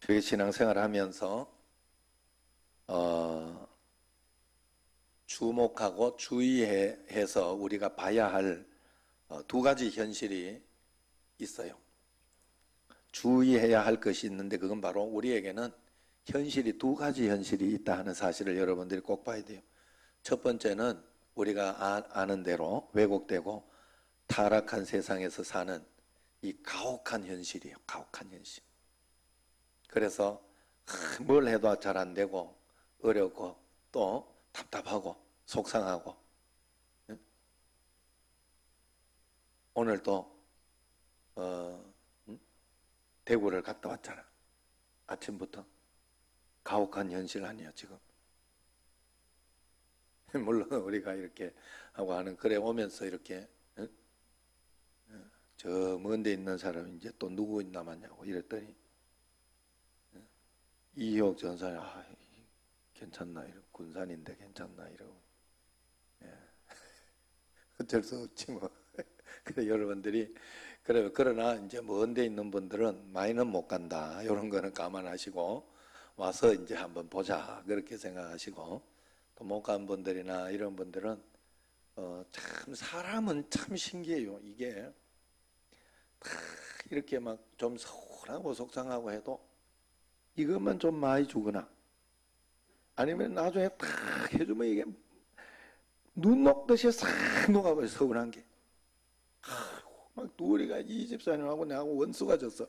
저희 신앙생활을 하면서 주목하고 주의해서 우리가 봐야 할 두 가지 현실이 있어요. 주의해야 할 것이 있는데 그건 바로 우리에게는 현실이 두 가지 현실이 있다 하는 사실을 여러분들이 꼭 봐야 돼요. 첫 번째는 우리가 아는 대로 왜곡되고 타락한 세상에서 사는 이 가혹한 현실이에요. 가혹한 현실. 그래서 뭘 해도 잘 안 되고 어렵고 또 답답하고 속상하고. 오늘도 대구를 갔다 왔잖아. 아침부터. 가혹한 현실 아니야 지금. 물론 우리가 이렇게 하고 하는 그래 오면서 이렇게 저 먼 데 있는 사람이 이제 또 누구 남았냐고 이랬더니 이희옥 전사님 괜찮나 이러고 군산인데 괜찮나 이러고 어쩔 수 없지 뭐. 그래 여러분들이 그러나 이제 먼 데 있는 분들은 많이는 못 간다 이런 거는 감안하시고 와서 이제 한번 보자 그렇게 생각하시고 또 못 간 분들이나 이런 분들은 참 사람은 참 신기해요. 이게 이렇게 막 좀 서운하고 속상하고 해도 이것만 좀 많이 주거나 아니면 나중에 딱 해주면 이게 눈 녹듯이 싹 녹아버려. 서운한 게 막 우리가 이 집사님하고 내하고 원수가 졌어.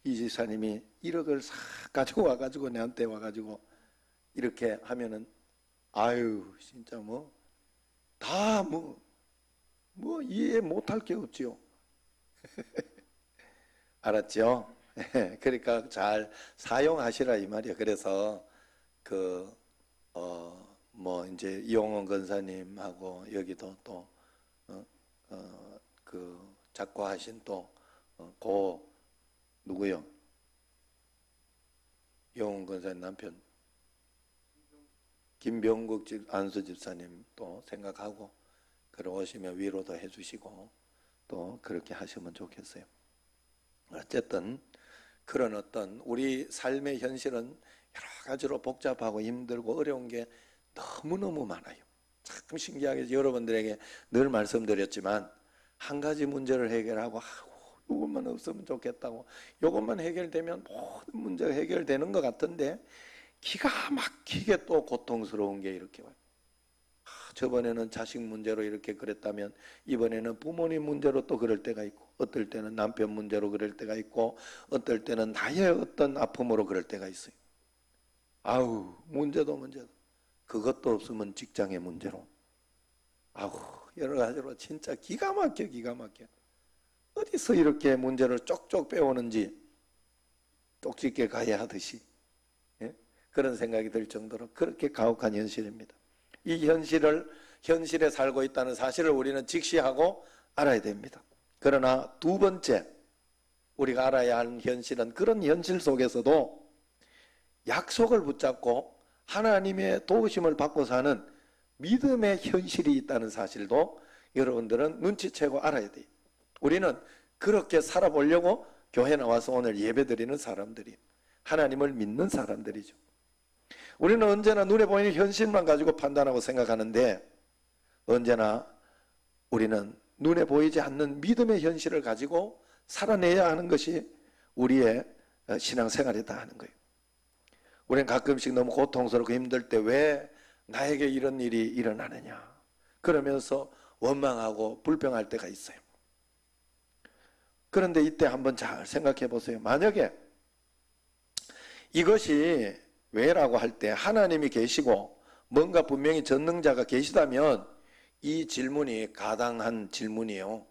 이 집사님이 1억을 싹 가지고 와가지고 내한테 와가지고 이렇게 하면은 아유 진짜 뭐 다 뭐 이해 못할 게 없지요. 알았죠? 그러니까 잘 사용하시라 이 말이야. 그래서 뭐 이제 이용원 권사님하고 여기도 또 작고하신 또 고 누구요? 이용원 권사님 남편 김병국 안수 집사님 또 생각하고 그러 오시면 위로도 해주시고 또 그렇게 하시면 좋겠어요. 어쨌든 그런 어떤 우리 삶의 현실은 여러 가지로 복잡하고 힘들고 어려운 게 너무너무 많아요. 참 신기하게 여러분들에게 늘 말씀드렸지만 한 가지 문제를 해결하고 이것만 없으면 좋겠다고 이것만 해결되면 모든 문제가 해결되는 것 같은데 기가 막히게 또 고통스러운 게 이렇게 와요. 저번에는 자식 문제로 이렇게 그랬다면 이번에는 부모님 문제로 또 그럴 때가 있고 어떨 때는 남편 문제로 그럴 때가 있고 어떨 때는 나의 어떤 아픔으로 그럴 때가 있어요. 문제도 그것도 없으면 직장의 문제로 여러 가지로 진짜 기가 막혀. 어디서 이렇게 문제를 쪽쪽 빼오는지 쪽집게 가야 하듯이 그런 생각이 들 정도로 그렇게 가혹한 현실입니다. 이 현실에 살고 있다는 사실을 우리는 직시하고 알아야 됩니다. 그러나 두 번째 우리가 알아야 하는 현실은 그런 현실 속에서도 약속을 붙잡고 하나님의 도우심을 받고 사는 믿음의 현실이 있다는 사실도 여러분들은 눈치채고 알아야 돼요. 우리는 그렇게 살아보려고 교회 나와서 오늘 예배드리는 사람들이 하나님을 믿는 사람들이죠. 우리는 언제나 눈에 보이는 현실만 가지고 판단하고 생각하는데 언제나 우리는 눈에 보이지 않는 믿음의 현실을 가지고 살아내야 하는 것이 우리의 신앙생활이다 하는 거예요. 우리는 가끔씩 너무 고통스럽고 힘들 때 왜 나에게 이런 일이 일어나느냐 그러면서 원망하고 불평할 때가 있어요. 그런데 이때 한번 잘 생각해 보세요. 만약에 이것이 왜라고 할 때 하나님이 계시고 뭔가 분명히 전능자가 계시다면 이 질문이 가당한 질문이에요.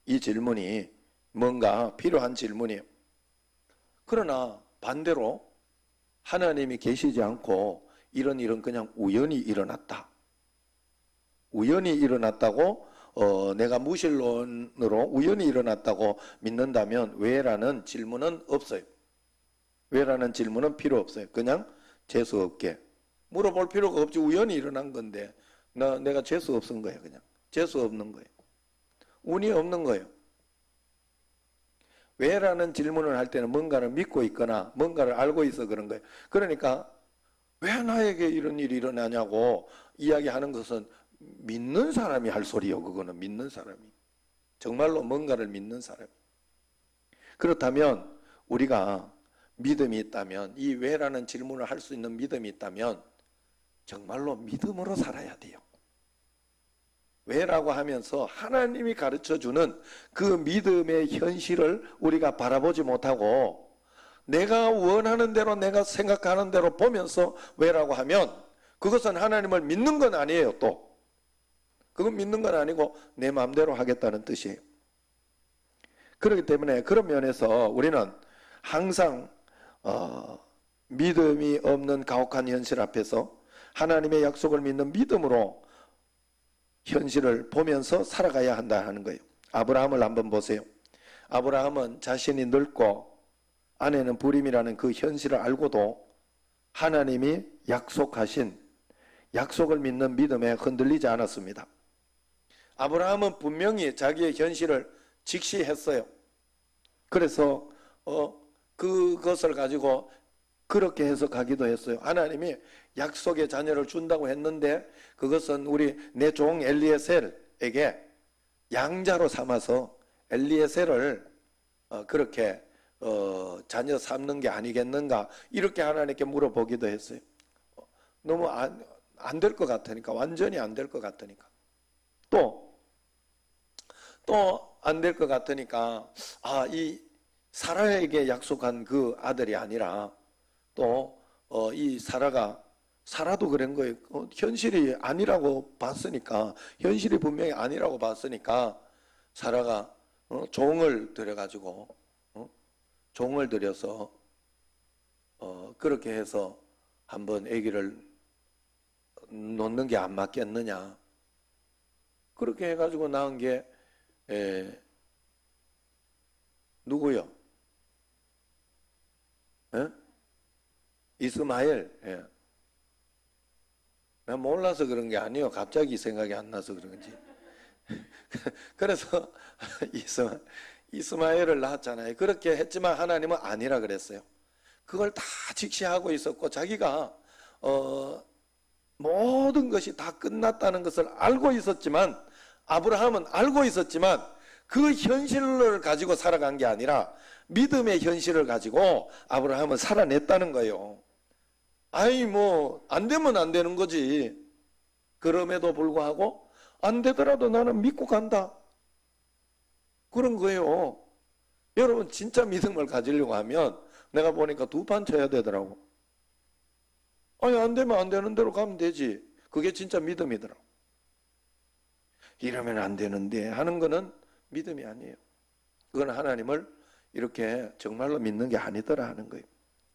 이 질문이 뭔가 필요한 질문이에요. 그러나 반대로 하나님이 계시지 않고 이런 일은 그냥 우연히 일어났다. 우연히 일어났다고 내가 무신론으로 우연히 일어났다고 믿는다면 왜라는 질문은 없어요. 왜라는 질문은 필요 없어요. 그냥 재수없게 물어볼 필요가 없지. 우연히 일어난 건데 내가 재수 없은 거예요. 그냥 재수 없는 거예요. 운이 없는 거예요. 왜라는 질문을 할 때는 뭔가를 믿고 있거나 뭔가를 알고 있어 그런 거예요. 그러니까 왜 나에게 이런 일이 일어나냐고 이야기하는 것은 믿는 사람이 할 소리요. 그거는 믿는 사람이. 정말로 뭔가를 믿는 사람. 그렇다면 우리가 믿음이 있다면, 이 왜라는 질문을 할 수 있는 믿음이 있다면 정말로 믿음으로 살아야 돼요. 왜라고 하면서 하나님이 가르쳐주는 그 믿음의 현실을 우리가 바라보지 못하고 내가 원하는 대로, 내가 생각하는 대로 보면서 왜라고 하면 그것은 하나님을 믿는 건 아니에요. 또 그건 믿는 건 아니고 내 마음대로 하겠다는 뜻이에요. 그렇기 때문에 그런 면에서 우리는 항상 믿음이 없는 가혹한 현실 앞에서 하나님의 약속을 믿는 믿음으로 현실을 보면서 살아가야 한다 하는 거예요. 아브라함을 한번 보세요. 아브라함은 자신이 늙고 아내는 불임이라는 그 현실을 알고도 하나님이 약속하신 약속을 믿는 믿음에 흔들리지 않았습니다. 아브라함은 분명히 자기의 현실을 직시했어요. 그래서 그것을 가지고 그렇게 해석하기도 했어요. 하나님이 약속의 자녀를 준다고 했는데 그것은 내 종 엘리에셀에게 양자로 삼아서 엘리에셀을 그렇게 자녀 삼는 게 아니겠는가, 이렇게 하나님께 물어보기도 했어요. 너무 안 될 것 같으니까, 완전히 안 될 것 같으니까, 또 안 될 것 같으니까 이 사라에게 약속한 그 아들이 아니라 또 이 사라도 그런 거예요. 현실이 아니라고 봤으니까, 현실이 분명히 아니라고 봤으니까 사라가 종을 들여가지고 종을 들여서 그렇게 해서 한번 아기를 놓는 게 안 맞겠느냐, 그렇게 해가지고 낳은 게 누구요? 이스마엘. 난 몰라서 그런 게 아니에요. 갑자기 생각이 안 나서 그런지. 그래서 이스마엘을 낳았잖아요. 그렇게 했지만 하나님은 아니라 그랬어요. 그걸 다 직시하고 있었고 자기가 모든 것이 다 끝났다는 것을 알고 있었지만, 아브라함은 알고 있었지만 그 현실을 가지고 살아간 게 아니라 믿음의 현실을 가지고 아브라함은 살아냈다는 거예요. 안 되면 안 되는 거지. 그럼에도 불구하고 안 되더라도 나는 믿고 간다, 그런 거예요. 여러분, 진짜 믿음을 가지려고 하면 내가 보니까 두 판 쳐야 되더라고. 안 되면 안 되는 대로 가면 되지. 그게 진짜 믿음이더라고. 이러면 안 되는데 하는 거는 믿음이 아니에요. 그건 하나님을 이렇게 정말로 믿는 게 아니더라 하는 거예요.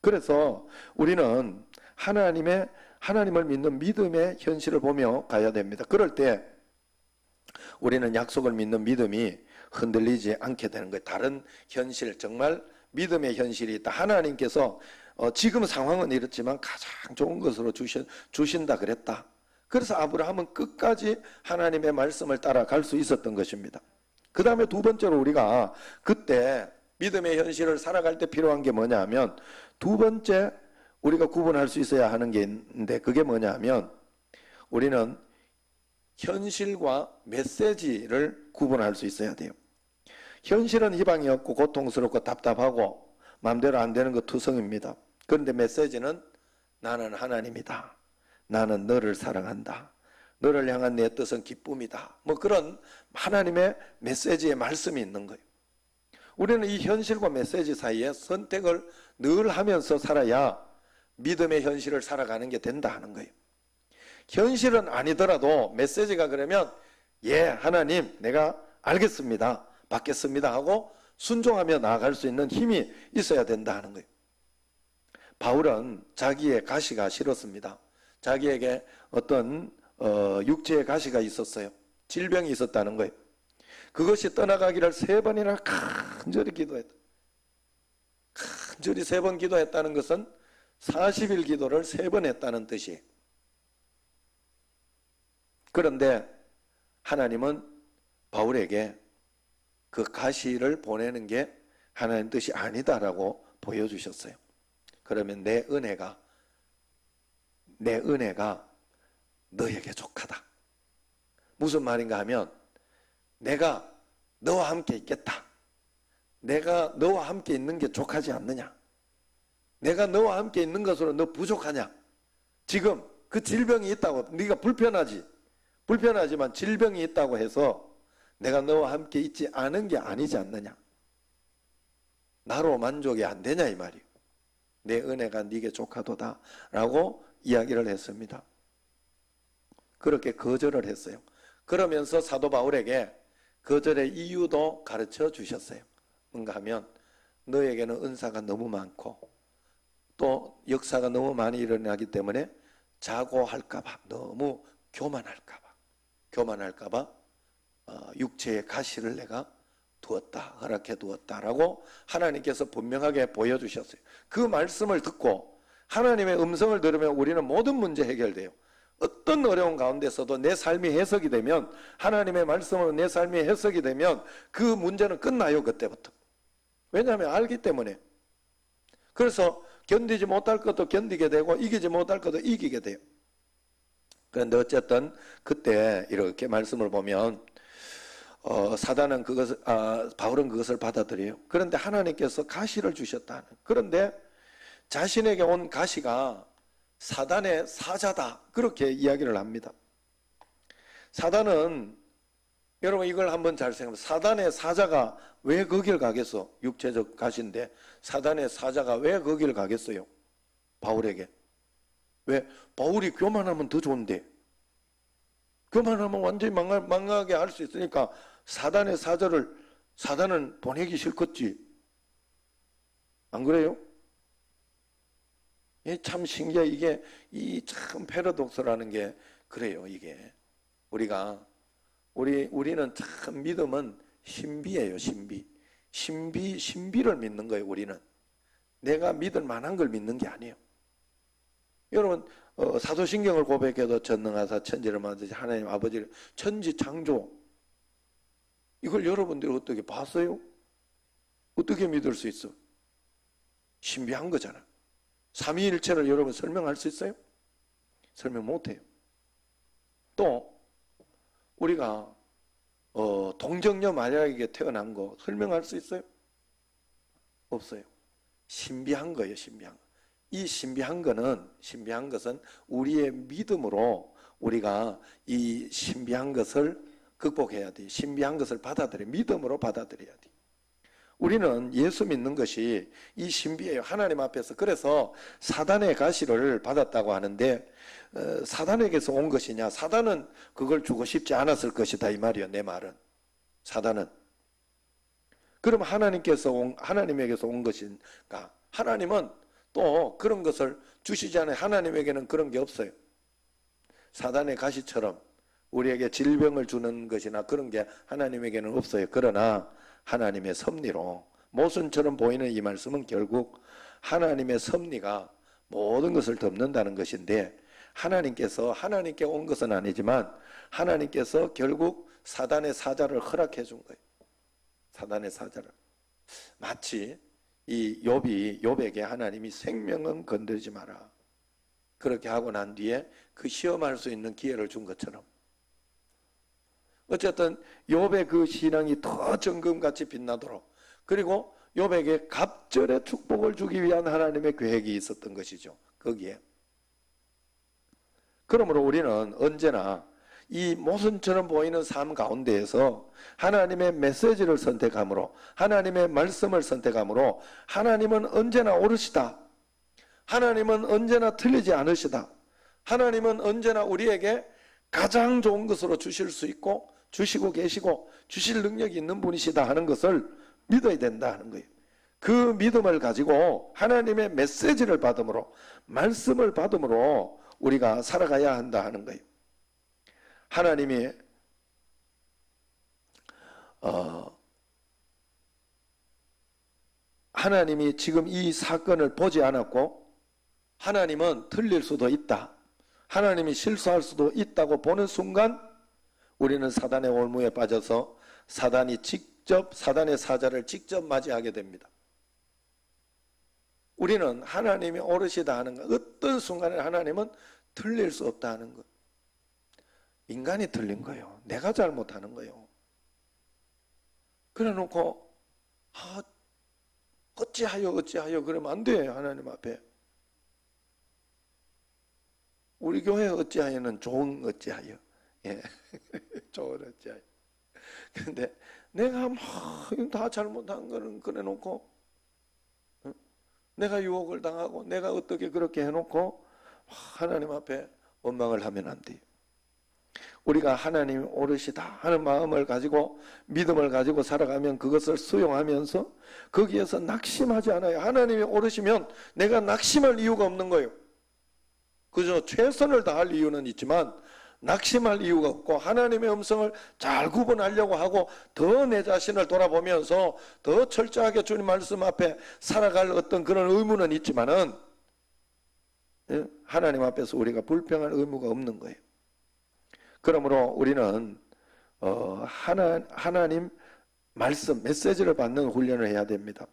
그래서 우리는 하나님을 믿는 믿음의 현실을 보며 가야 됩니다. 그럴 때 우리는 약속을 믿는 믿음이 흔들리지 않게 되는 거예요. 다른 현실, 정말 믿음의 현실이 있다. 하나님께서 지금 상황은 이렇지만 가장 좋은 것으로 주신다 그랬다. 그래서 아브라함은 끝까지 하나님의 말씀을 따라갈 수 있었던 것입니다. 그 다음에 두 번째로 우리가 그때 믿음의 현실을 살아갈 때 필요한 게 뭐냐 하면, 두 번째 우리가 구분할 수 있어야 하는 게 있는데, 그게 뭐냐 하면 우리는 현실과 메시지를 구분할 수 있어야 돼요. 현실은 희망이 없고 고통스럽고 답답하고 마음대로 안 되는 것 투성입니다. 그런데 메시지는 나는 하나님이다, 나는 너를 사랑한다, 너를 향한 내 뜻은 기쁨이다, 그런 하나님의 메시지의 말씀이 있는 거예요. 우리는 이 현실과 메시지 사이에 선택을 늘 하면서 살아야 믿음의 현실을 살아가는 게 된다 하는 거예요. 현실은 아니더라도 메시지가 그러면 하나님 내가 알겠습니다, 받겠습니다 하고 순종하며 나아갈 수 있는 힘이 있어야 된다 하는 거예요. 바울은 자기의 가시가 싫었습니다. 자기에게 어떤 육체의 가시가 있었어요. 질병이 있었다는 거예요. 그것이 떠나가기를 3번이나 간절히 기도했다. 간절히 3번 기도했다는 것은 40일 기도를 3번 했다는 뜻이에요. 그런데 하나님은 바울에게 그 가시를 보내는 게 하나님 뜻이 아니다라고 보여주셨어요. 그러면 내 은혜가 너에게 족하다. 무슨 말인가 하면 내가 너와 함께 있겠다. 내가 너와 함께 있는 게 족하지 않느냐? 내가 너와 함께 있는 것으로 너 부족하냐? 지금 그 질병이 있다고, 네가 불편하지만 질병이 있다고 해서 내가 너와 함께 있지 않은 게 아니지 않느냐? 나로 만족이 안 되냐 이 말이에요. 내 은혜가 네게 족하도다 라고 이야기를 했습니다. 그렇게 거절을 했어요. 그러면서 사도 바울에게 거절의 이유도 가르쳐 주셨어요. 뭔가 하면 너에게는 은사가 너무 많고 또 역사가 너무 많이 일어나기 때문에 자고할까봐, 너무 교만할까봐 육체의 가시를 내가 허락해 두었다라고 하나님께서 분명하게 보여주셨어요. 그 말씀을 듣고 하나님의 음성을 들으면 우리는 모든 문제 해결돼요. 어떤 어려운 가운데서도 내 삶이 해석이 되면, 하나님의 말씀으로 내 삶이 해석이 되면 그 문제는 끝나요. 그때부터. 왜냐하면 알기 때문에. 그래서 견디지 못할 것도 견디게 되고 이기지 못할 것도 이기게 돼요. 그런데 어쨌든 그때 이렇게 말씀을 보면 사단은 바울은 그것을 받아들여요. 그런데 하나님께서 가시를 주셨다는. 그런데 자신에게 온 가시가 사단의 사자다, 그렇게 이야기를 합니다. 사단은, 여러분 이걸 한번 잘 생각해보세요. 사단의 사자가 왜 거길 가겠어? 육체적 가시인데 사단의 사자가 왜 거길 가겠어요? 바울에게. 왜? 바울이 교만하면 더 좋은데, 교만하면 완전히 망하게 할 수 있으니까 사단의 사단은 보내기 싫겠지. 안 그래요? 참 신기해. 이게 이 참 패러독스라는 게 그래요. 이게 우리는 참 믿음은 신비예요. 신비를 믿는 거예요. 우리는 내가 믿을 만한 걸 믿는 게 아니에요. 여러분 사도신경을 고백해도 전능하사 천지를 만드신 하나님 아버지를, 천지 창조, 이걸 여러분들이 어떻게 봤어요? 어떻게 믿을 수 있어? 신비한 거잖아. 삼위일체를 여러분 설명할 수 있어요? 설명 못해요. 또 우리가 동정녀 마리아에게 태어난 거 설명할 수 있어요? 없어요. 신비한 거예요. 신비한 거. 이 신비한 것은 우리의 믿음으로 우리가 이 신비한 것을 극복해야 돼. 신비한 것을 믿음으로 받아들여야 돼. 우리는 예수 믿는 것이 이 신비예요. 하나님 앞에서. 그래서 사단의 가시를 받았다고 하는데 사단에게서 온 것이냐? 사단은 그걸 주고 싶지 않았을 것이다 이 말이에요. 내 말은. 사단은. 그럼 하나님에게서 온 것인가? 하나님은 또 그런 것을 주시지 않아요. 하나님에게는 그런 게 없어요. 사단의 가시처럼 우리에게 질병을 주는 것이나 그런 게 하나님에게는 없어요. 그러나 하나님의 섭리로, 모순처럼 보이는 이 말씀은 결국 하나님의 섭리가 모든 것을 덮는다는 것인데, 하나님께 온 것은 아니지만 하나님께서 결국 사단의 사자를 허락해 준 거예요. 사단의 사자를. 마치 이 욥에게 하나님이 생명은 건드리지 마라, 그렇게 하고 난 뒤에 그 시험할 수 있는 기회를 준 것처럼, 어쨌든 욥의 그 신앙이 더 정금같이 빛나도록, 그리고 욥에게 갑절의 축복을 주기 위한 하나님의 계획이 있었던 것이죠. 거기에. 그러므로 우리는 언제나 이 모순처럼 보이는 삶 가운데에서 하나님의 메시지를 선택함으로, 하나님의 말씀을 선택함으로, 하나님은 언제나 옳으시다, 하나님은 언제나 틀리지 않으시다, 하나님은 언제나 우리에게 가장 좋은 것으로 주실 수 있고 주시고 계시고 주실 능력이 있는 분이시다 하는 것을 믿어야 된다 하는 거예요. 그 믿음을 가지고 하나님의 메시지를 받음으로, 말씀을 받음으로 우리가 살아가야 한다 하는 거예요. 하나님이 지금 이 사건을 보지 않았고, 하나님은 틀릴 수도 있다, 하나님이 실수할 수도 있다고 보는 순간 우리는 사단의 올무에 빠져서 사단이 직접 사단의 사자를 직접 맞이하게 됩니다. 우리는 하나님이 옳으시다 하는 것, 어떤 순간에 하나님은 틀릴 수 없다 하는 것. 인간이 틀린 거예요. 내가 잘못하는 거예요. 그래 놓고 어찌하여 그러면 안 돼. 하나님 앞에. 우리 교회 어찌하여는 좋은 어찌하여. 예. 좋은 어찌하여. 근데 내가 다 잘못한 거는 그래 놓고 내가 유혹을 당하고 내가 어떻게 그렇게 해놓고 하나님 앞에 원망을 하면 안 돼요. 우리가 하나님이 옳으시다 하는 마음을 가지고 믿음을 가지고 살아가면 그것을 수용하면서 거기에서 낙심하지 않아요. 하나님이 옳으시면 내가 낙심할 이유가 없는 거예요. 그저 최선을 다할 이유는 있지만 낙심할 이유가 없고 하나님의 음성을 잘 구분하려고 하고 더 내 자신을 돌아보면서 더 철저하게 주님 말씀 앞에 살아갈 어떤 그런 의무는 있지만은 하나님 앞에서 우리가 불평할 의무가 없는 거예요. 그러므로 우리는 하나님 말씀, 메시지를 받는 훈련을 해야 됩니다.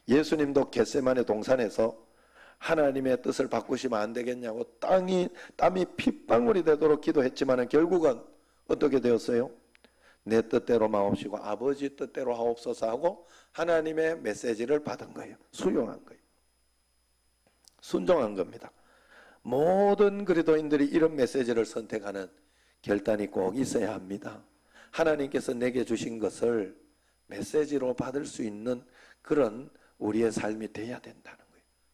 예수님도 겟세마네 동산에서 하나님의 뜻을 바꾸시면 안 되겠냐고 땀이 핏방울이 되도록 기도했지만 결국은 어떻게 되었어요? 내 뜻대로 마옵시고 아버지 뜻대로 하옵소서 하고 하나님의 메시지를 받은 거예요. 수용한 거예요. 순종한 겁니다. 모든 그리스도인들이 이런 메시지를 선택하는 결단이 꼭 있어야 합니다. 하나님께서 내게 주신 것을 메시지로 받을 수 있는 그런 우리의 삶이 돼야 된다는 거예요.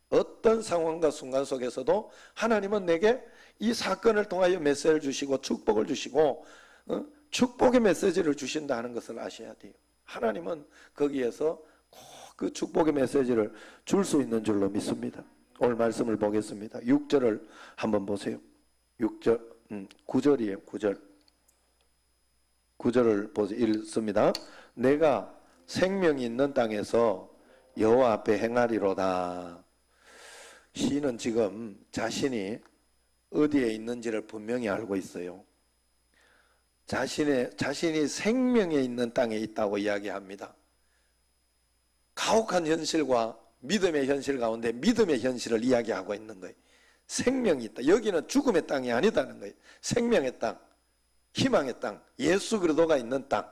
어떤 상황과 순간 속에서도 하나님은 내게 이 사건을 통하여 메시지를 주시고 축복을 주시고 축복의 메시지를 주신다는 것을 아셔야 돼요. 하나님은 거기에서 꼭 그 축복의 메시지를 줄 수 있는 줄로 믿습니다. 오늘 말씀을 보겠습니다. 6절을 한번 보세요. 6절, 9절이에요. 9절. 9절을 보세요. 읽습니다. 내가 생명이 있는 땅에서 여호와 앞에 행하리로다. 시인은 지금 자신이 어디에 있는지를 분명히 알고 있어요. 자신이 생명에 있는 땅에 있다고 이야기합니다. 가혹한 현실과 믿음의 현실 가운데 믿음의 현실을 이야기하고 있는 거예요. 생명이 있다. 여기는 죽음의 땅이 아니다는 거예요. 생명의 땅, 희망의 땅, 예수 그리스도가 있는 땅,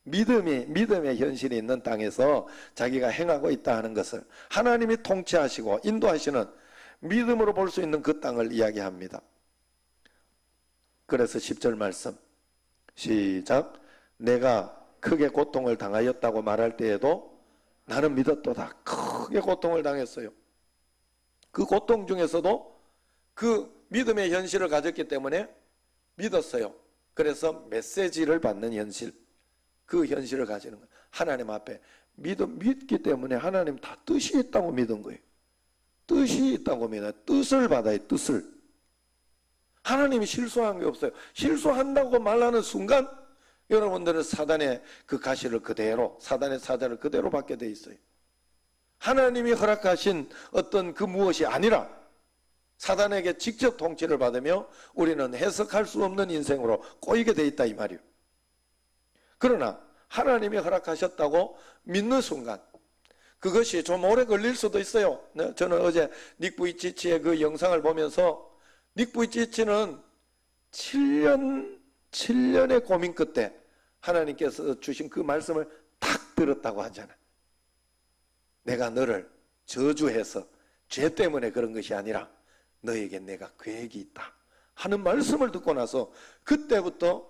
믿음의 현실이 있는 땅에서 자기가 행하고 있다 하는 것을 하나님이 통치하시고 인도하시는 믿음으로 볼 수 있는 그 땅을 이야기합니다. 그래서 10절 말씀 시작. 내가 크게 고통을 당하였다고 말할 때에도 나는 믿었도다. 크게 고통을 당했어요. 그 고통 중에서도 그 믿음의 현실을 가졌기 때문에 믿었어요. 그래서 메시지를 받는 현실, 그 현실을 가지는 거예요. 하나님 앞에 믿기 때문에 하나님 다 뜻이 있다고 믿은 거예요. 뜻이 있다고 믿어요. 뜻을 받아요. 뜻을. 하나님이 실수한 게 없어요. 실수한다고 말하는 순간 여러분들은 사단의 그 가시를 그대로, 사단의 사자를 그대로 받게 돼 있어요. 하나님이 허락하신 어떤 그 무엇이 아니라 사단에게 직접 통치를 받으며 우리는 해석할 수 없는 인생으로 꼬이게 돼 있다 이 말이에요. 그러나 하나님이 허락하셨다고 믿는 순간 그것이 좀 오래 걸릴 수도 있어요. 저는 어제 닉 부이치치의 그 영상을 보면서 닉 부이치치는 7년의 고민 끝에 하나님께서 주신 그 말씀을 탁 들었다고 하잖아요. 내가 너를 저주해서 죄 때문에 그런 것이 아니라 너에게 내가 계획이 있다 하는 말씀을 듣고 나서 그때부터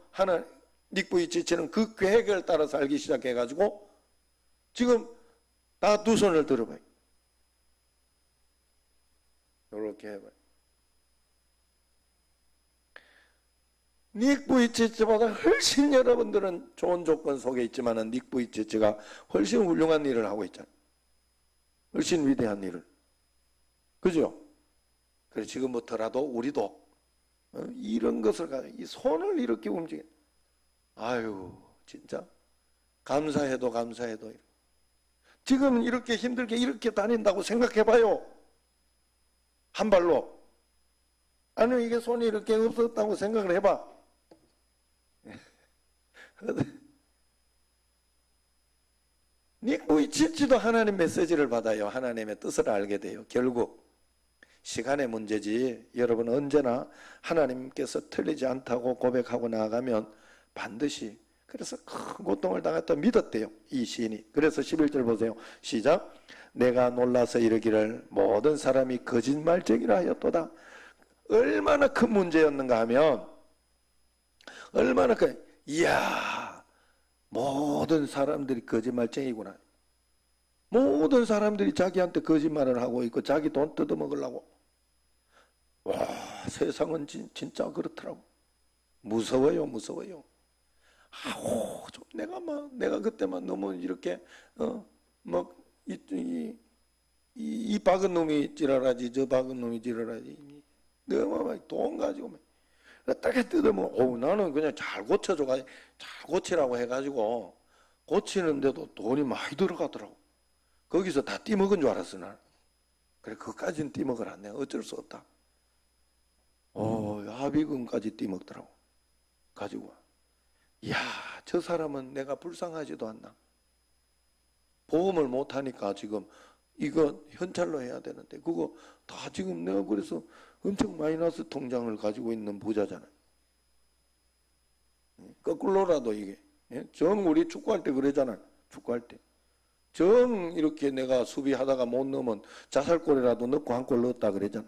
닉 부이치치는 그 계획을 따라 살기 시작해가지고 지금 다 두 손을 들어봐요. 이렇게 해봐요. 닉 부이치치보다 훨씬 여러분들은 좋은 조건 속에 있지만 닉 부이치치가 훨씬 훌륭한 일을 하고 있잖아요. 훨씬 위대한 일을. 그죠? 그래 지금부터라도 우리도 이런 것을 가지고 이 손을 이렇게 움직여. 아유 진짜 감사해도 지금 이렇게 힘들게 이렇게 다닌다고 생각해봐요. 한 발로. 아니 이게 손이 이렇게 없었다고 생각을 해봐. 짓지도 하나님 메시지를 받아요. 하나님의 뜻을 알게 돼요. 결국 시간의 문제지. 여러분 언제나 하나님께서 틀리지 않다고 고백하고 나아가면 반드시, 그래서 큰 고통을 당했다 믿었대요, 이 시인이. 그래서 11절 보세요. 시작. 내가 놀라서 이르기를 모든 사람이 거짓말쟁이라 하였도다. 얼마나 큰 문제였는가 하면, 얼마나 이야, 모든 사람들이 거짓말쟁이구나. 모든 사람들이 자기한테 거짓말을 하고 있고 자기 돈 뜯어먹으려고. 와, 세상은 진짜 그렇더라고. 무서워요, 무서워요. 아우, 좀 내가 그때만 너무 이렇게 이 박은 놈이 지랄하지, 저 박은 놈이 지랄하지. 너무 막 돈 가지고 딱 뜯으면, 나는 그냥 잘 고쳐줘가지고, 잘 고치라고 해가지고 고치는데도 돈이 많이 들어가더라고. 거기서 다 띠먹은 줄 알았어, 나는. 그래, 그까지는 띠먹을 안 해. 어쩔 수 없다. 합의금까지 띠먹더라고. 가지고 와. 이야, 저 사람은 내가 불쌍하지도 않나. 보험을 못하니까 지금 이거 현찰로 해야 되는데, 그거 다 지금 내가 그래서 엄청 마이너스 통장을 가지고 있는 부자잖아요. 거꾸로라도 이게. 정 우리 축구할 때 그러잖아요. 축구할 때. 정 이렇게 내가 수비하다가 못 넣으면 자살골이라도 넣고 한 골 넣었다 그러잖아.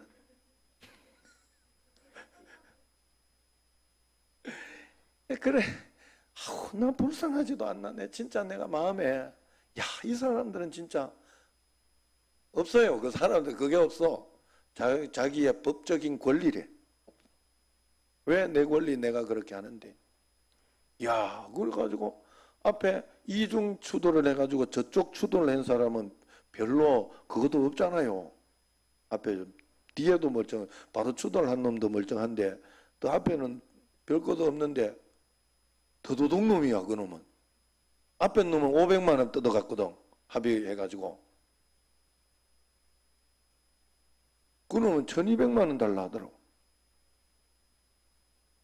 그래, 나 불쌍하지도 않나. 진짜 내가 마음에, 이 사람들은 진짜 없어요. 그 사람들 그게 없어. 자기의 법적인 권리래. 왜 내 권리 내가 그렇게 하는데? 그래가지고 앞에 이중 추돌을 해가지고 저쪽 추돌을 한 사람은 별로 그것도 없잖아요. 앞에 뒤에도 바로 추돌한 놈도 멀쩡한데, 또 앞에는 별 것도 없는데 더도둑 놈이야. 그 놈은 앞에 놈은 500만 원 뜯어갔거든, 합의해가지고. 그 놈은 1200만 원 달라 하더라고.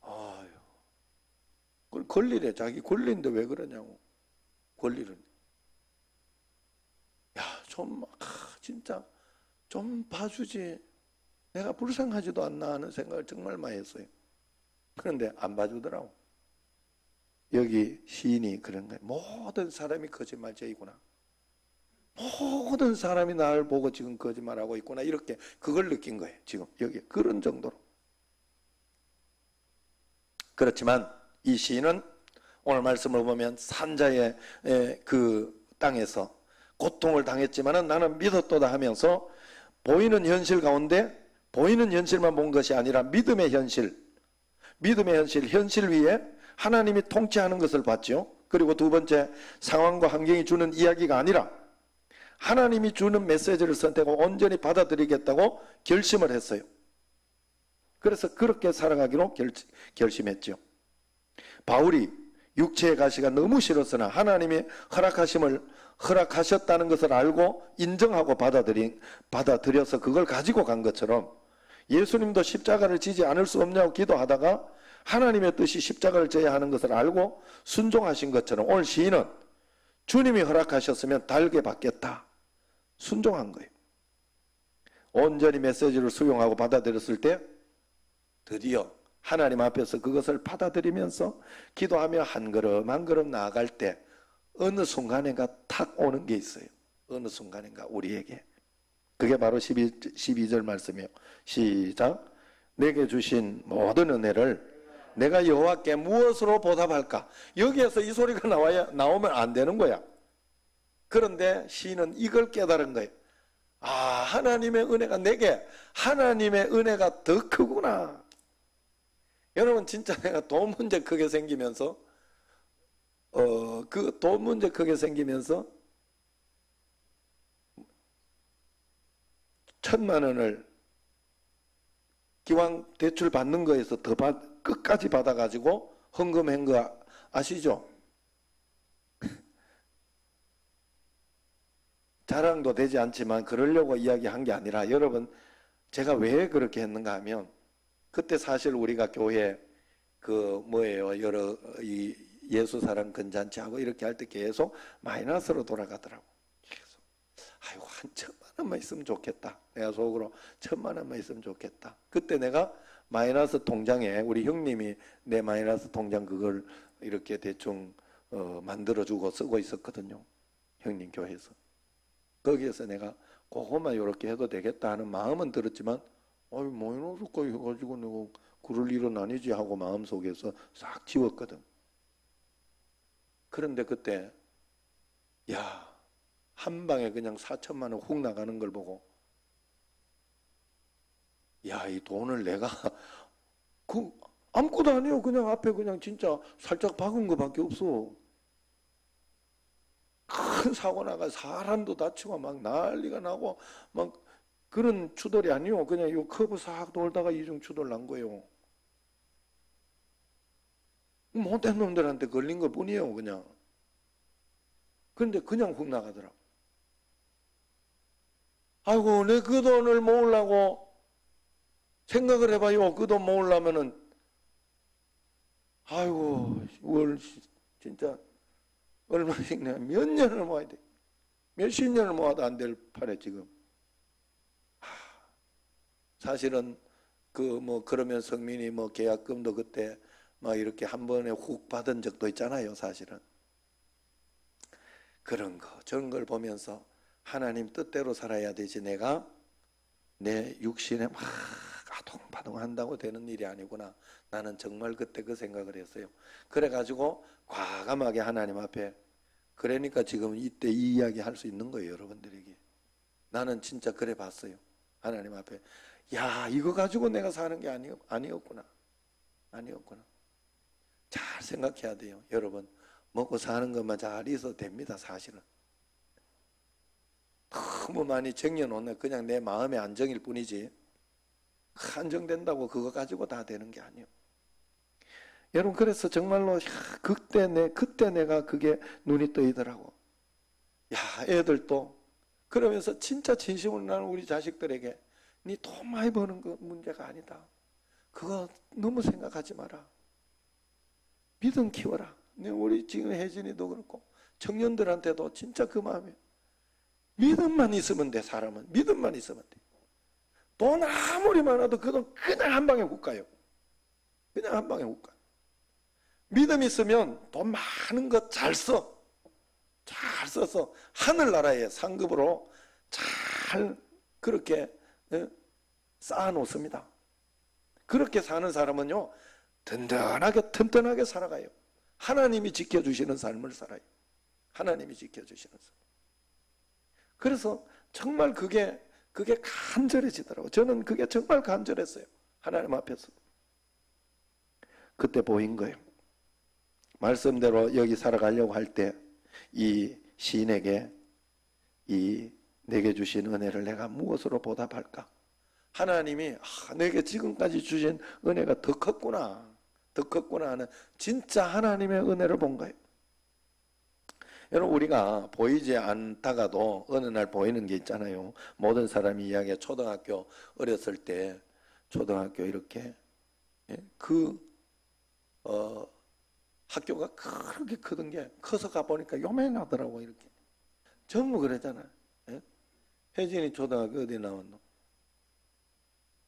아유, 그걸 권리래. 자기 권리인데 왜 그러냐고. 권리를. 진짜 좀 봐주지. 내가 불쌍하지도 않나 하는 생각을 정말 많이 했어요. 그런데 안 봐주더라고. 여기 시인이 그런 거예요. 모든 사람이 거짓말쟁이구나. 모든 사람이 나를 보고 지금 거짓말하고 있구나. 이렇게 그걸 느낀 거예요. 지금 여기 그런 정도로. 그렇지만 이 시인은 오늘 말씀을 보면 산자의 그 땅에서 고통을 당했지만은 나는 믿었도다 하면서 보이는 현실 가운데 보이는 현실만 본 것이 아니라 믿음의 현실 현실 위에 하나님이 통치하는 것을 봤죠. 그리고 두 번째, 상황과 환경이 주는 이야기가 아니라 하나님이 주는 메시지를 선택하고 온전히 받아들이겠다고 결심을 했어요. 그래서 그렇게 살아가기로 결심했죠. 바울이 육체의 가시가 너무 싫었으나 하나님이 허락하셨다는 것을 알고 인정하고 받아들여서 그걸 가지고 간 것처럼, 예수님도 십자가를 지지 않을 수 없냐고 기도하다가 하나님의 뜻이 십자가를 져야 하는 것을 알고 순종하신 것처럼, 오늘 시인은 주님이 허락하셨으면 달게 받겠다, 순종한 거예요. 온전히 메시지를 수용하고 받아들였을 때 드디어 하나님 앞에서 그것을 받아들이면서 기도하며 한 걸음 한 걸음 나아갈 때 어느 순간인가 탁 오는 게 있어요. 어느 순간인가 우리에게. 그게 바로 12절 말씀이에요. 시작. 내게 주신 모든 은혜를 내가 여호와께 무엇으로 보답할까? 여기에서 이 소리가 나오면 안 되는 거야. 그런데 시인은 이걸 깨달은 거예요. 하나님의 은혜가 내게, 하나님의 은혜가 더 크구나. 여러분, 진짜 내가 돈 문제 크게 생기면서 그 돈 문제 크게 생기면서 1000만 원을 기왕 대출 받는 거에서 더 끝까지 받아가지고 헌금한 거 아시죠? 자랑도 되지 않지만 그러려고 이야기한 게 아니라, 여러분, 제가 왜 그렇게 했는가 하면, 그때 사실 우리가 교회 여러 예수 사랑 건잔치하고 이렇게 할 때 계속 마이너스로 돌아가더라고. 계속. 아이고, 한 1,000만 원만 있으면 좋겠다. 내가 속으로 1,000만 원만 있으면 좋겠다. 그때 내가 마이너스 통장에 우리 형님이 내 마이너스 통장 그걸 이렇게 대충 만들어주고 쓰고 있었거든요. 형님 교회에서. 거기에서 내가 그것만 이렇게 해도 되겠다 하는 마음은 들었지만 아유, 마이너스까지 해가지고 내가 그럴 일은 아니지 하고 마음속에서 싹 지웠거든. 그런데 그때 야, 한 방에 그냥 4천만 원 훅 나가는 걸 보고 야, 이 돈을 내가 아무것도 아니에요. 그냥 앞에 그냥 진짜 살짝 박은 거밖에 없어. 큰 사고 나가 사람도 다치고 막 난리가 나고 막 그런 추돌이 아니요. 그냥 이 커브 싹 돌다가 이중 추돌 난 거예요. 못된 놈들한테 걸린 것 뿐이에요. 그냥. 그런데 그냥 훅 나가더라고. 아이고, 내 그 돈을 모으려고 생각을 해봐요. 그 돈 모으려면은 아이고, 진짜 얼마씩 내가 몇 년을 모아야 돼. 몇십 년을 모아도 안 될 판에 지금. 사실은 그러면 성민이 계약금도 그때 막 이렇게 한 번에 훅 받은 적도 있잖아요. 사실은. 저런 걸 보면서 하나님 뜻대로 살아야 되지 내가 내 육신에 막 아동바동 한다고 되는 일이 아니구나. 나는 정말 그때 그 생각을 했어요. 그래가지고 과감하게 하나님 앞에 그러니까 지금 이때 이 이야기 할 수 있는 거예요. 여러분들에게. 나는 진짜 그래 봤어요. 하나님 앞에 야, 이거 가지고 내가 사는 게 아니었구나. 아니었구나. 잘 생각해야 돼요. 여러분, 먹고 사는 것만 잘 있어도 됩니다. 사실은. 너무 많이 쟁여놓는 그냥 내 마음의 안정일 뿐이지 안정된다고 그거 가지고 다 되는 게 아니에요. 여러분, 그래서 정말로 그때 내가 그게 눈이 떠이더라고. 야, 애들도 그러면서 진짜 진심으로 나는 우리 자식들에게 니 돈 많이 버는 거 문제가 아니다. 그거 너무 생각하지 마라. 믿음 키워라. 우리 지금 혜진이도 그렇고 청년들한테도 진짜 그 마음이에요. 믿음만 있으면 돼. 사람은 믿음만 있으면 돼. 돈 아무리 많아도 그 돈 그냥 한 방에 훅 가요. 그냥 한 방에 훅 가요. 믿음 있으면 돈 많은 거 잘 써. 잘 써서 하늘나라의 상급으로 잘 그렇게 쌓아놓습니다. 그렇게 사는 사람은요 든든하게 살아가요. 하나님이 지켜주시는 삶을 살아요. 하나님이 지켜주시는 삶. 그래서 정말 그게 간절해지더라고요. 저는 그게 정말 간절했어요. 하나님 앞에서. 그때 보인 거예요. 말씀대로 여기 살아가려고 할 때 이 시인에게 내게 주신 은혜를 내가 무엇으로 보답할까? 하나님이 내게 지금까지 주신 은혜가 더 컸구나. 더 컸구나 하는 진짜 하나님의 은혜를 본 거예요. 여러분, 우리가 보이지 않다가도 어느 날 보이는 게 있잖아요. 모든 사람이 이야기해. 초등학교 어렸을 때 초등학교 이렇게 학교가 그렇게 크던 게 커서 가보니까 요만하더라고. 이렇게 전부 그러잖아. 혜진이 초등학교 어디 나왔노?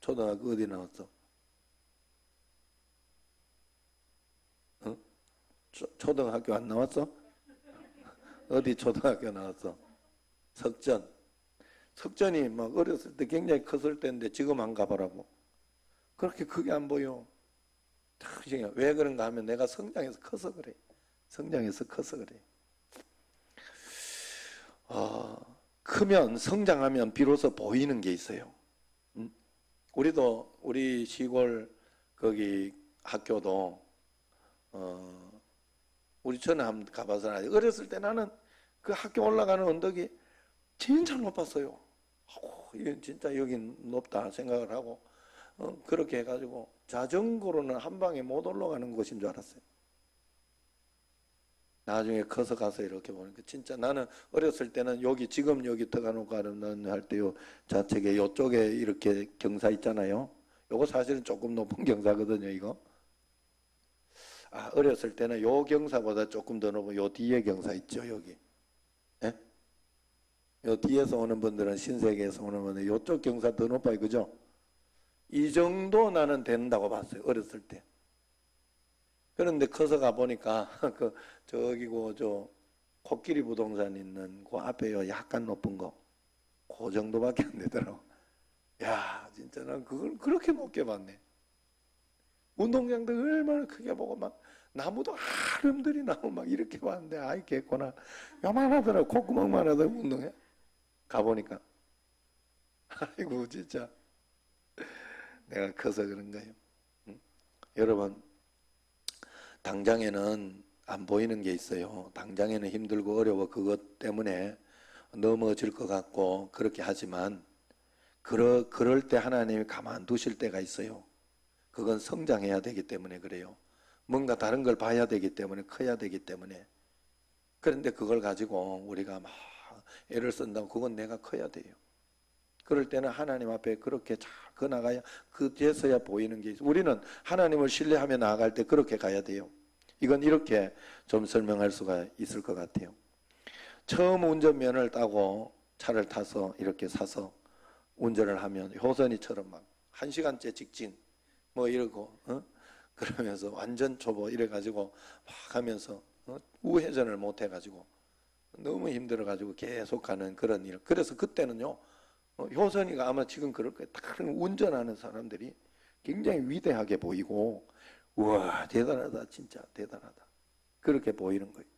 초등학교 어디 나왔어? 초등학교 안 나왔어? 어디 초등학교 나왔어? 석전. 석전이 막 어렸을 때 굉장히 컸을 때인데 지금 안 가보라고. 그렇게 크게 안 보여. 왜 그런가 하면 내가 성장해서 커서 그래. 성장해서 커서 그래. 크면 성장하면 비로소 보이는 게 있어요. 우리 시골 거기 학교도 우리 전에 한번 가봐서 알아요. 어렸을 때 나는 그 학교 올라가는 언덕이 진짜 높았어요. 진짜 여긴 높다 생각을 하고 그렇게 해가지고 자전거로는 한 방에 못 올라가는 곳인 줄 알았어요. 나중에 커서 가서 이렇게 보니까 진짜 나는 어렸을 때는 지금 여기 터가노 가르는 할 때요 좌측에 요쪽에 이렇게 경사 있잖아요. 요거 사실은 조금 높은 경사거든요. 이거 어렸을 때는 요 경사보다 조금 더 높은 요 뒤에 경사 있죠, 여기. 예? 요 뒤에서 오는 분들은, 신세계에서 오는 분들은 요쪽 경사 더 높아요, 그죠? 이 정도 나는 된다고 봤어요, 어렸을 때. 그런데 커서 가보니까 저기고 저 코끼리 부동산 있는 그 앞에요, 약간 높은 거, 그 정도밖에 안 되더라고. 야, 진짜 난 그걸 그렇게 높게 봤네. 운동장도 얼마나 크게 보고 막 나무도 아름드리 나무 막 이렇게 봤는데, 아이 개코나 요만하더라고. 콧구멍만 하더라고. 운동회 가보니까. 아이고 진짜 내가 커서 그런 거예요. 응? 여러분, 당장에는 안 보이는 게 있어요. 당장에는 힘들고 어려워. 그것 때문에 넘어질 것 같고 그렇게 하지만, 그럴 때 하나님이 가만두실 때가 있어요. 그건 성장해야 되기 때문에 그래요. 뭔가 다른 걸 봐야 되기 때문에, 커야 되기 때문에. 그런데 그걸 가지고 우리가 막 애를 쓴다고 그건 내가 커야 돼요. 그럴 때는 하나님 앞에 그렇게 잘 나가야, 그제서야 보이는 게 있어요. 우리는 하나님을 신뢰하며 나아갈 때 그렇게 가야 돼요. 이건 이렇게 좀 설명할 수가 있을 것 같아요. 처음 운전면허를 따고 차를 타서 이렇게 사서 운전을 하면 효선이처럼 막 1시간째 직진 뭐 이러고 그러면서 완전 초보 이래가지고 막 하면서 우회전을 못 해가지고 너무 힘들어가지고 계속 가는 그런 일. 그래서 그때는요, 효선이가 아마 지금 그럴 거예요. 다른 운전하는 사람들이 굉장히 위대하게 보이고, 우와 대단하다, 진짜 대단하다, 그렇게 보이는 거예요.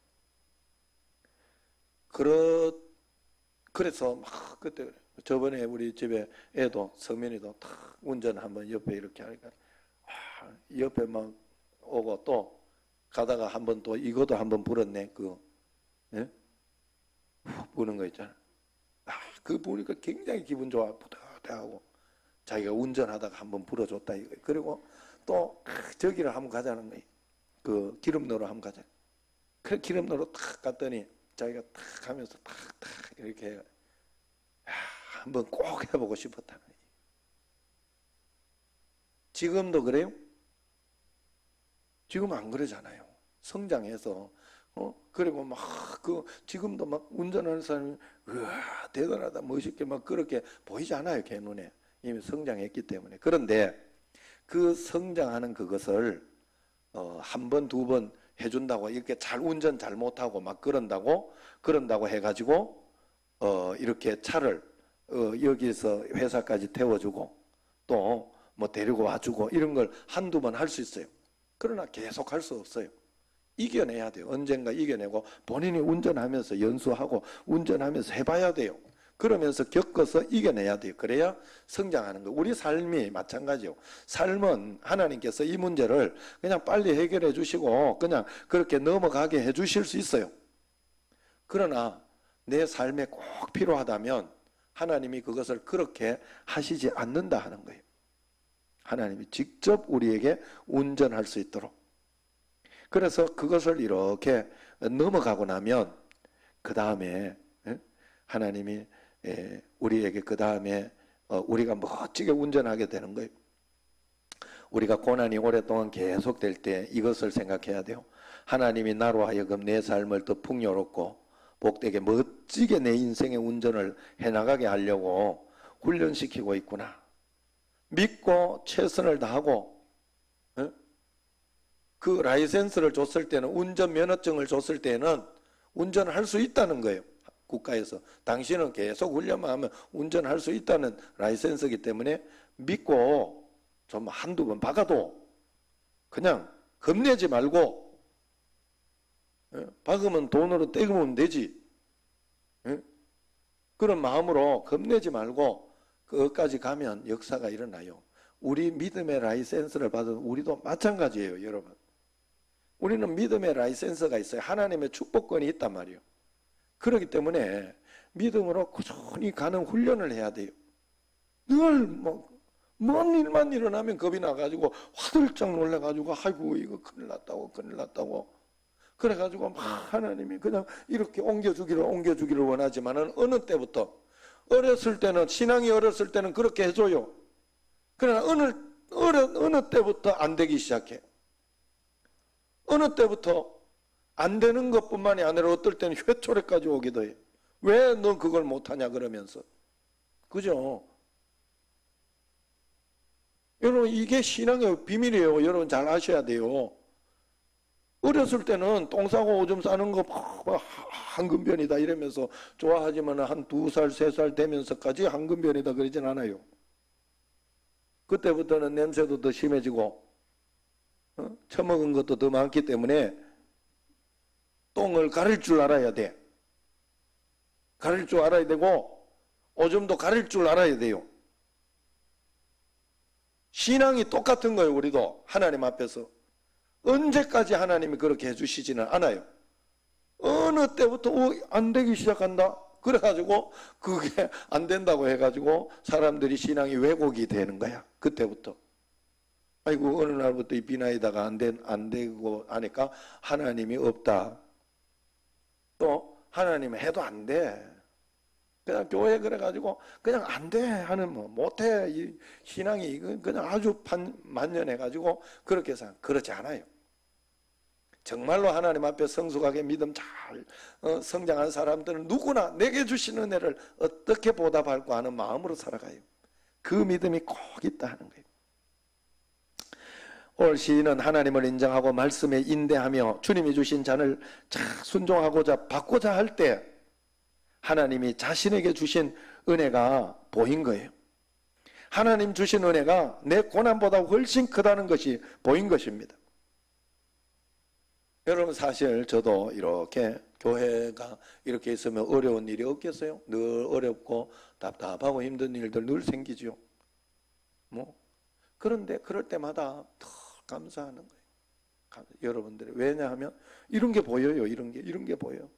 그래서 막 그때 저번에 우리 집에 애도, 성민이도 탁 운전 한번 옆에 이렇게 하니까 옆에 막 오고, 또 가다가 한번 또 이것도 한번 불었네. 예? 부는 거 있잖아. 그거 보니까 굉장히 기분 좋아, 뿌듯하고. 자기가 운전하다가 한번 불어줬다 이거. 그리고 또 저기를 한번 가자는 거예요. 그 기름 넣으러 한번 가자. 그 기름 넣으러 탁 갔더니 자기가 탁 하면서 탁탁 이렇게 한번 꼭 해보고 싶었다는 거예요. 지금도 그래요? 지금 안 그러잖아요. 성장해서 그리고 막 지금도 막 운전하는 사람이 우와 대단하다, 멋있게 막 그렇게 보이지 않아요, 걔 눈에. 이미 성장했기 때문에. 그런데 그 성장하는 그것을 한 번, 두 번 해준다고, 이렇게 잘 운전 잘 못하고 막 그런다고 해가지고 이렇게 차를 여기서 회사까지 태워주고 또 뭐 데리고 와주고 이런 걸 한두 번 할 수 있어요. 그러나 계속 할 수 없어요. 이겨내야 돼요. 언젠가 이겨내고 본인이 운전하면서 연수하고 운전하면서 해봐야 돼요. 그러면서 겪어서 이겨내야 돼요. 그래야 성장하는 거예요. 우리 삶이 마찬가지요. 삶은 하나님께서 이 문제를 그냥 빨리 해결해 주시고 그냥 그렇게 넘어가게 해 주실 수 있어요. 그러나 내 삶에 꼭 필요하다면 하나님이 그것을 그렇게 하시지 않는다 하는 거예요. 하나님이 직접 우리에게 운전할 수 있도록. 그래서 그것을 이렇게 넘어가고 나면 그 다음에 하나님이 우리에게 그 다음에 우리가 멋지게 운전하게 되는 거예요. 우리가 고난이 오랫동안 계속될 때 이것을 생각해야 돼요. 하나님이 나로 하여금 내 삶을 더 풍요롭고 복되게 멋지게 내 인생의 운전을 해나가게 하려고 훈련시키고 있구나. 믿고 최선을 다하고 그 라이센스를 줬을 때는, 운전면허증을 줬을 때는 운전할 수 있다는 거예요. 국가에서 당신은 계속 훈련만 하면 운전할 수 있다는 라이센스이기 때문에 믿고 좀 한두 번 박아도 그냥 겁내지 말고, 박으면 돈으로 떼으면 되지, 그런 마음으로 겁내지 말고 그것까지 가면 역사가 일어나요. 우리 믿음의 라이센스를 받은 우리도 마찬가지예요, 여러분. 우리는 믿음의 라이센스가 있어요. 하나님의 축복권이 있단 말이에요. 그렇기 때문에 믿음으로 꾸준히 가는 훈련을 해야 돼요. 늘 뭔 일만 일어나면 겁이 나가지고 화들짝 놀라가지고 아이고 이거 큰일 났다고 그래가지고 막 하나님이 그냥 이렇게 옮겨주기를 원하지만은 어느 때부터, 어렸을 때는, 신앙이 어렸을 때는 그렇게 해줘요. 그러나 어느 때부터 안 되기 시작해. 어느 때부터 안 되는 것뿐만이 아니라 어떨 때는 회초리까지 오기도 해요. 왜 너 그걸 못하냐 그러면서. 그죠? 여러분 이게 신앙의 비밀이에요. 여러분 잘 아셔야 돼요. 어렸을 때는 똥 싸고 오줌 싸는 거 황금변이다 이러면서 좋아하지만 한 2살, 3살 되면서까지 황금변이다 그러진 않아요. 그때부터는 냄새도 더 심해지고 처먹은 것도 더 많기 때문에 똥을 가릴 줄 알아야 돼. 가릴 줄 알아야 되고 오줌도 가릴 줄 알아야 돼요. 신앙이 똑같은 거예요. 우리도 하나님 앞에서. 언제까지 하나님이 그렇게 해주시지는 않아요. 어느 때부터 안 되기 시작한다. 그래가지고 그게 안 된다고 해가지고 사람들이 신앙이 왜곡이 되는 거야. 그때부터. 아이고 어느 날부터 이 비나이다가 안 되고 하니까 하나님이 없다. 또 하나님이 해도 안 돼. 그냥 교회 그래가지고 그냥 안 돼 하는 뭐 못해 이 신앙이 그냥 아주 만연해가지고 그렇게 해서 그렇지 않아요. 정말로 하나님 앞에 성숙하게 믿음 잘 성장한 사람들은 누구나 내게 주신 은혜를 어떻게 보답할까 하는 마음으로 살아가요. 그 믿음이 꼭 있다 하는 거예요. 오늘 시인은 하나님을 인정하고 말씀에 인대하며 주님이 주신 잔을 순종하고자 받고자 할 때 하나님이 자신에게 주신 은혜가 보인 거예요. 하나님 주신 은혜가 내 고난보다 훨씬 크다는 것이 보인 것입니다. 여러분 사실 저도 이렇게 교회가 이렇게 있으면 어려운 일이 없겠어요? 늘 어렵고 답답하고 힘든 일들 늘 생기죠. 그런데 그럴 때마다 더 감사하는 거예요. 여러분들이 왜냐하면 이런 게 보여요. 이런 게 보여요.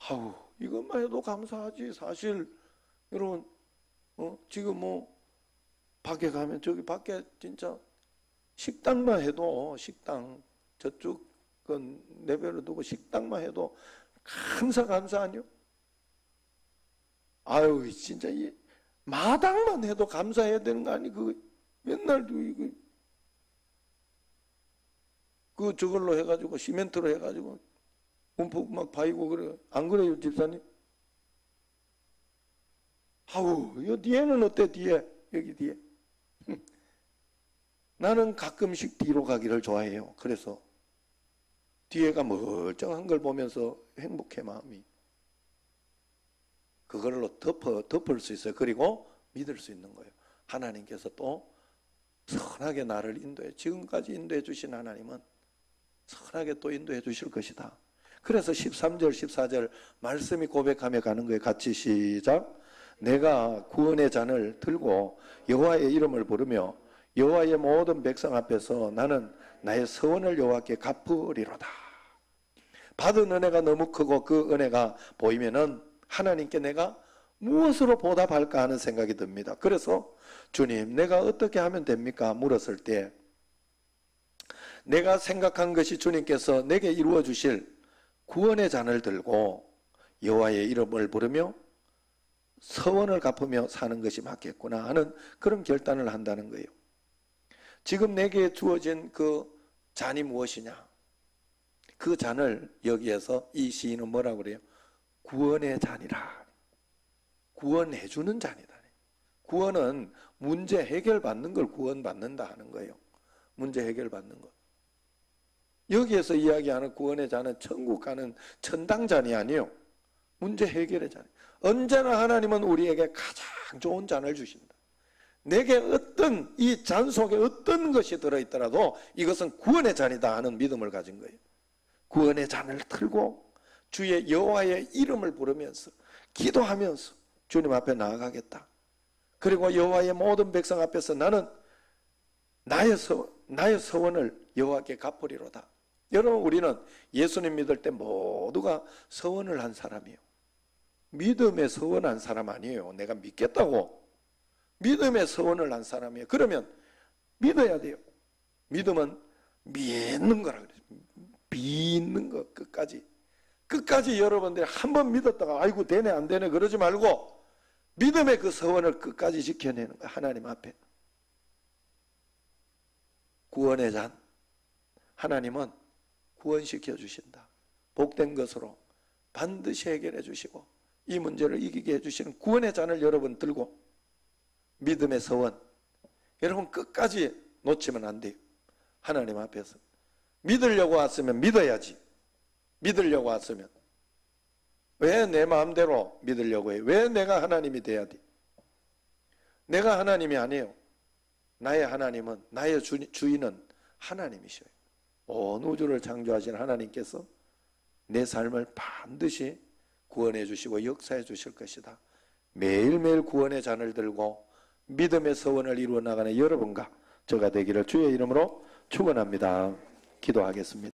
아우 이것만 해도 감사하지. 사실 여러분 지금 밖에 가면 저기 밖에 진짜 식당만 해도 식당 저쪽 건 내버려 두고 식당만 해도 감사 아니요? 아유 진짜 이 마당만 해도 감사해야 되는 거 아니? 그 맨날 그 저걸로 해가지고 시멘트로 해가지고 움푹 막 파이고 그래. 안 그래요 집사님? 아우 이 뒤에는 어때? 뒤에 여기 뒤에 나는 가끔씩 뒤로 가기를 좋아해요. 그래서 뒤에가 멀쩡한 걸 보면서 행복해 마음이. 그걸로 덮을 수 있어요. 그리고 믿을 수 있는 거예요. 하나님께서 또 선하게 나를 인도해. 지금까지 인도해 주신 하나님은 선하게 또 인도해 주실 것이다. 그래서 13절 14절 말씀이 고백하며 가는 거예요. 같이 시작. 내가 구원의 잔을 들고 여호와의 이름을 부르며 여호와의 모든 백성 앞에서 나는 나의 서원을 여호와께 갚으리로다. 받은 은혜가 너무 크고 그 은혜가 보이면은 하나님께 내가 무엇으로 보답할까 하는 생각이 듭니다. 그래서 주님 내가 어떻게 하면 됩니까? 물었을 때 내가 생각한 것이 주님께서 내게 이루어 주실 구원의 잔을 들고 여호와의 이름을 부르며 서원을 갚으며 사는 것이 맞겠구나 하는 그런 결단을 한다는 거예요. 지금 내게 주어진 그 잔이 무엇이냐? 그 잔을 여기에서 이 시인은 뭐라고 그래요? 구원의 잔이라. 구원해 주는 잔이다. 구원은 문제 해결받는 걸 구원받는다 하는 거예요. 문제 해결받는 것. 여기에서 이야기하는 구원의 잔은 천국 가는 천당잔이 아니에요. 문제 해결의 잔. 언제나 하나님은 우리에게 가장 좋은 잔을 주신다. 내게 어떤 이 잔 속에 어떤 것이 들어있더라도 이것은 구원의 잔이다 하는 믿음을 가진 거예요. 구원의 잔을 틀고 주의 여호와의 이름을 부르면서 기도하면서 주님 앞에 나아가겠다. 그리고 여호와의 모든 백성 앞에서 나는 나의 서원을 여호와께 갚으리로다. 여러분 우리는 예수님 믿을 때 모두가 서원을 한 사람이에요. 믿음에 서원한 사람 아니에요. 내가 믿겠다고 믿음에 서원을 한 사람이에요. 그러면 믿어야 돼요. 믿음은 믿는 거라 그래요. 믿는 거 끝까지 여러분들이 한 번 믿었다가 아이고 되네 안 되네 그러지 말고 믿음의 그 서원을 끝까지 지켜내는 거예요. 하나님 앞에. 구원의 잔. 하나님은 구원시켜 주신다. 복된 것으로 반드시 해결해 주시고 이 문제를 이기게 해주시는 구원의 잔을 여러분 들고 믿음의 서원, 여러분 끝까지 놓치면 안 돼요. 하나님 앞에서 믿으려고 왔으면 믿어야지. 믿으려고 왔으면 왜 내 마음대로 믿으려고 해요? 왜 내가 하나님이 돼야 돼? 내가 하나님이 아니에요. 나의 하나님은, 나의 주인은 하나님이셔요. 온 우주를 창조하신 하나님께서 내 삶을 반드시 구원해 주시고 역사해 주실 것이다. 매일매일 구원의 잔을 들고 믿음의 서원을 이루어 나가는 여러분과 저가 되기를 주의 이름으로 축원합니다. 기도하겠습니다.